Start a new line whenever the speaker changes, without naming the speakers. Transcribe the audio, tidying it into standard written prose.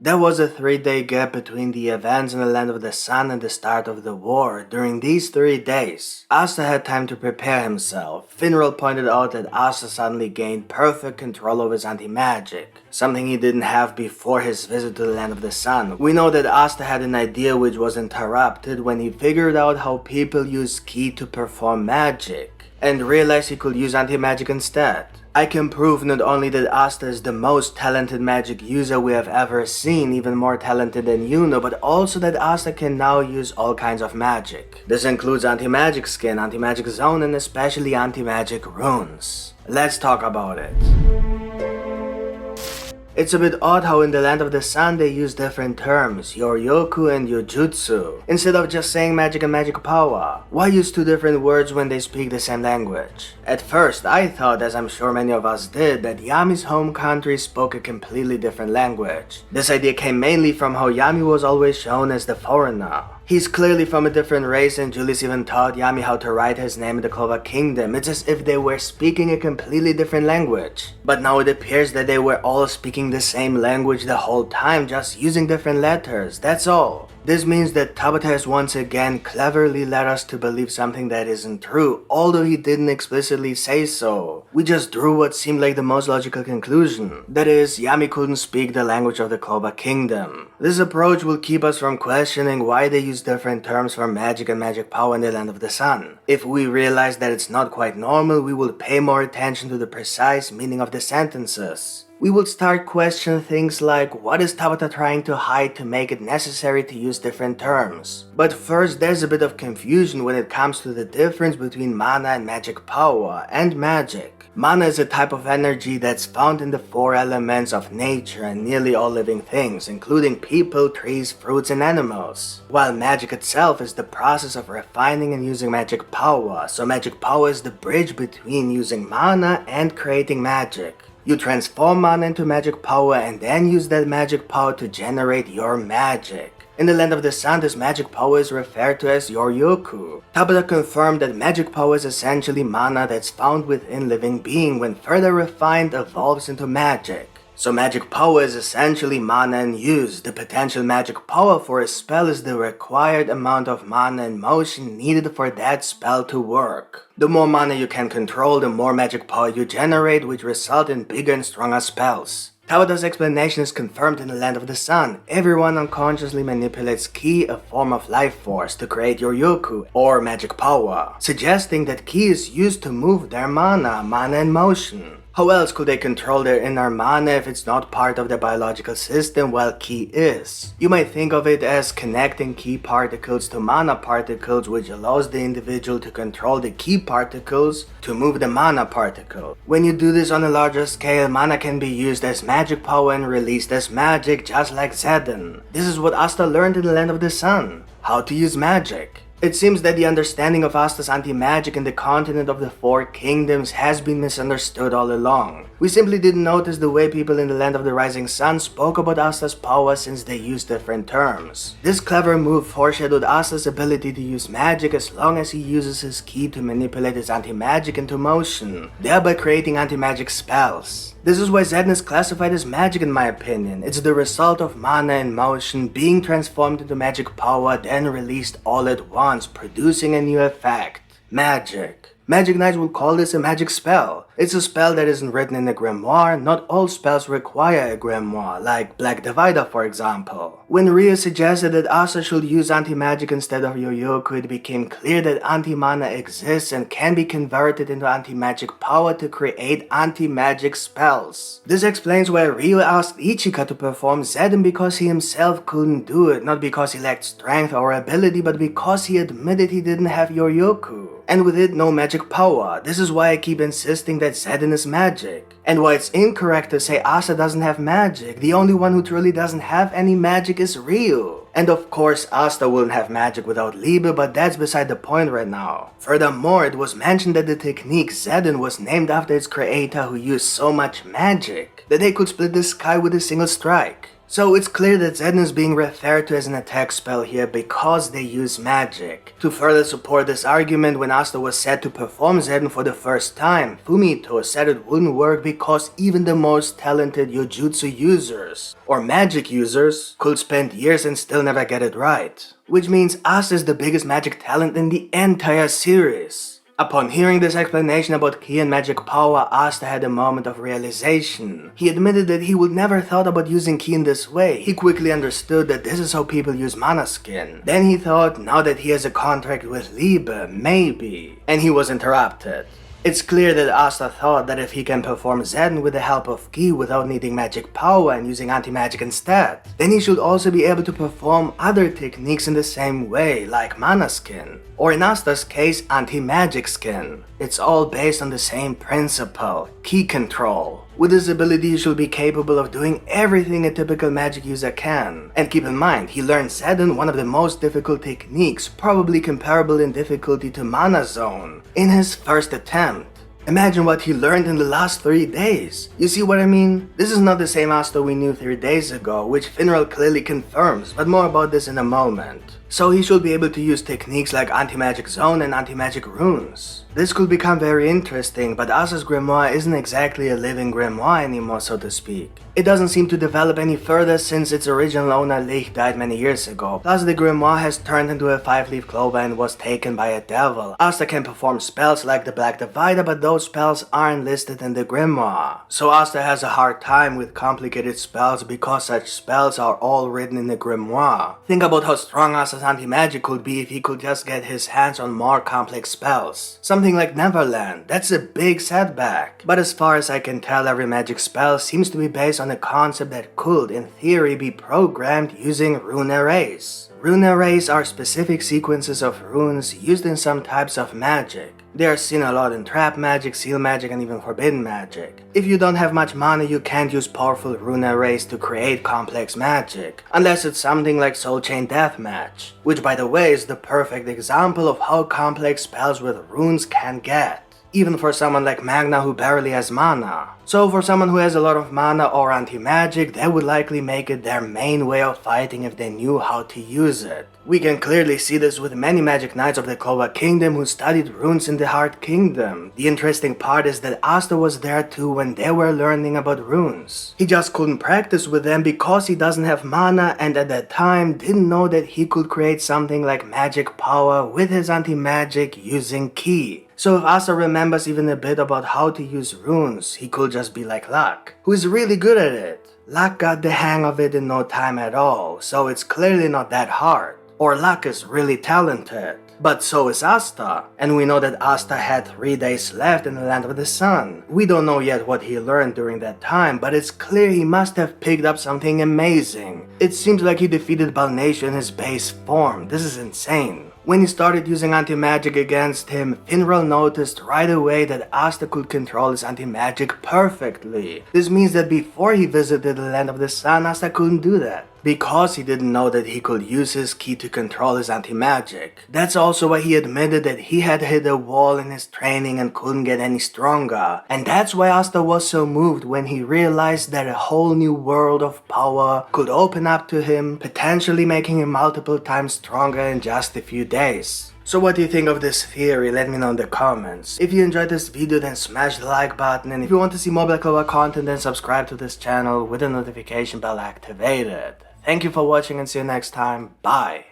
There was a 3-day gap between the events in the Land of the Sun and the start of the war. During these 3 days, Asta had time to prepare himself. Finral pointed out that Asta suddenly gained perfect control of his anti-magic, something he didn't have before his visit to the Land of the Sun. We know that Asta had an idea which was interrupted when he figured out how people use ki to perform magic, and realized he could use anti-magic instead. I can prove not only that Asta is the most talented magic user we have ever seen, even more talented than you know, but also that Asta can now use all kinds of magic. This includes anti-magic skin, anti-magic zone, and especially anti-magic runes. Let's talk about it. It's a bit odd how in the Land of the Sun they use different terms, Yoryoku and Yojutsu, instead of just saying magic and magic power. Why use two different words when they speak the same language? At first I thought, as I'm sure many of us did, that Yami's home country spoke a completely different language. This idea came mainly from how Yami was always shown as the foreigner. He's clearly from a different race, and Julius even taught Yami how to write his name in the Clover Kingdom. It's as if they were speaking a completely different language. But now it appears that they were all speaking the same language the whole time, just using different letters, that's all. This means that Tabata has once again cleverly led us to believe something that isn't true, although he didn't explicitly say so. We just drew what seemed like the most logical conclusion. That is, Yami couldn't speak the language of the Clover Kingdom. This approach will keep us from questioning why they use different terms for magic and magic power in the Land of the Sun. If we realize that it's not quite normal, we will pay more attention to the precise meaning of the sentences. We will start questioning things like, what is Tabata trying to hide to make it necessary to use different terms? But first, there's a bit of confusion when it comes to the difference between mana and magic power and magic. Mana is a type of energy that's found in the 4 elements of nature and nearly all living things, including people, trees, fruits, and animals. While magic itself is the process of refining and using magic power, so magic power is the bridge between using mana and creating magic. You transform mana into magic power and then use that magic power to generate your magic. In the Land of the Sun, this magic power is referred to as Yoryoku. Tabata confirmed that magic power is essentially mana that's found within living being when further refined evolves into magic. So magic power is essentially mana and use. The potential magic power for a spell is the required amount of mana and motion needed for that spell to work. The more mana you can control, the more magic power you generate, which result in bigger and stronger spells. Tabata's explanation is confirmed in the Land of the Sun. Everyone unconsciously manipulates ki, a form of life force, to create Yoryoku, or magic power, suggesting that ki is used to move their mana and motion. How else could they control their inner mana if it's not part of their biological system while ki is? You might think of it as connecting ki particles to mana particles, which allows the individual to control the ki particles to move the mana particle. When you do this on a larger scale, mana can be used as magic power and released as magic, just like Zetten. This is what Asta learned in the Land of the Sun: how to use magic. It seems that the understanding of Asta's anti-magic in the continent of the 4 kingdoms has been misunderstood all along. We simply didn't notice the way people in the Land of the Rising Sun spoke about Asta's power since they used different terms. This clever move foreshadowed Asta's ability to use magic as long as he uses his ki to manipulate his anti-magic into motion, thereby creating anti-magic spells. This is why Zetten is classified as magic in my opinion. It's the result of mana and motion being transformed into magic power, then released all at once, producing a new effect: magic. Magic Knights will call this a magic spell. It's a spell that isn't written in a grimoire. Not all spells require a grimoire, like Black Divider for example. When Ryu suggested that Asta should use anti-magic instead of Yoryoku, it became clear that anti-mana exists and can be converted into anti-magic power to create anti-magic spells. This explains why Ryu asked Ichika to perform Zetten, because he himself couldn't do it, not because he lacked strength or ability, but because he admitted he didn't have Yoryoku, and with it no magic power. This is why I keep insisting that Zetten is magic, and why it's incorrect to say Asta doesn't have magic. The only one who truly doesn't have any magic is Ryu. And of course, Asta wouldn't have magic without Liebe, but that's beside the point right now. Furthermore, it was mentioned that the technique Zetten was named after its creator, who used so much magic that they could split the sky with a single strike. So it's clear that Zetten is being referred to as an attack spell here because they use magic. To further support this argument, when Asta was set to perform Zetten for the first time, Fumito said it wouldn't work because even the most talented Yojutsu users, or magic users, could spend years and still never get it right. Which means Asta is the biggest magic talent in the entire series. Upon hearing this explanation about ki and magic power, Asta had a moment of realization. He admitted that he would never thought about using ki in this way. He quickly understood that this is how people use mana skin. Then he thought, now that he has a contract with Liebe, maybe. And he was interrupted. It's clear that Asta thought that if he can perform Zetten with the help of ki without needing magic power and using anti-magic instead, then he should also be able to perform other techniques in the same way, like mana skin, or in Asta's case, anti-magic skin. It's all based on the same principle, ki control. With his ability, he should be capable of doing everything a typical magic user can. And keep in mind, he learned Zetten, one of the most difficult techniques, probably comparable in difficulty to Mana Zone, in his first attempt. Imagine what he learned in the last 3 days. You see what I mean? This is not the same Asta we knew 3 days ago, which Finral clearly confirms, but more about this in a moment. So he should be able to use techniques like anti-magic zone and anti-magic runes. This could become very interesting, but Asta's grimoire isn't exactly a living grimoire anymore, so to speak. It doesn't seem to develop any further since its original owner Lich died many years ago. Plus the grimoire has turned into a 5-leaf clover and was taken by a devil. Asta can perform spells like the Black Divider, but those spells aren't listed in the grimoire. So Asta has a hard time with complicated spells because such spells are all written in the grimoire. Think about how strong Asta's anti-magic could be if he could just get his hands on more complex spells. Something like Neverland, that's a big setback. But as far as I can tell, every magic spell seems to be based on a concept that could, in theory, be programmed using rune arrays. Rune arrays are specific sequences of runes used in some types of magic. They are seen a lot in trap magic, seal magic, and even forbidden magic. If you don't have much mana, you can't use powerful rune arrays to create complex magic, unless it's something like Soul Chain Deathmatch, which by the way is the perfect example of how complex spells with runes can get, even for someone like Magna who barely has mana. So for someone who has a lot of mana or anti-magic, that would likely make it their main way of fighting if they knew how to use it. We can clearly see this with many magic knights of the Clover Kingdom who studied runes in the Heart Kingdom. The interesting part is that Asta was there too when they were learning about runes. He just couldn't practice with them because he doesn't have mana, and at that time didn't know that he could create something like magic power with his anti-magic using ki. So if Asta remembers even a bit about how to use runes, he could just be like Luck, who is really good at it. Luck got the hang of it in no time at all, so it's clearly not that hard. Or Luck is really talented. But so is Asta, and we know that Asta had 3 days left in the Land of the Sun. We don't know yet what he learned during that time, but it's clear he must have picked up something amazing. It seems like he defeated Balnation in his base form. This is insane. When he started using anti-magic against him, Finral noticed right away that Asta could control his anti-magic perfectly. This means that before he visited the Land of the Sun, Asta couldn't do that, because he didn't know that he could use his ki to control his anti-magic. That's also why he admitted that he had hit a wall in his training and couldn't get any stronger. And that's why Asta was so moved when he realized that a whole new world of power could open up to him, potentially making him multiple times stronger in just a few days. So what do you think of this theory? Let me know in the comments. If you enjoyed this video, then smash the like button, and if you want to see more Black Clover content, then subscribe to this channel with the notification bell activated. Thank you for watching and see you next time. Bye.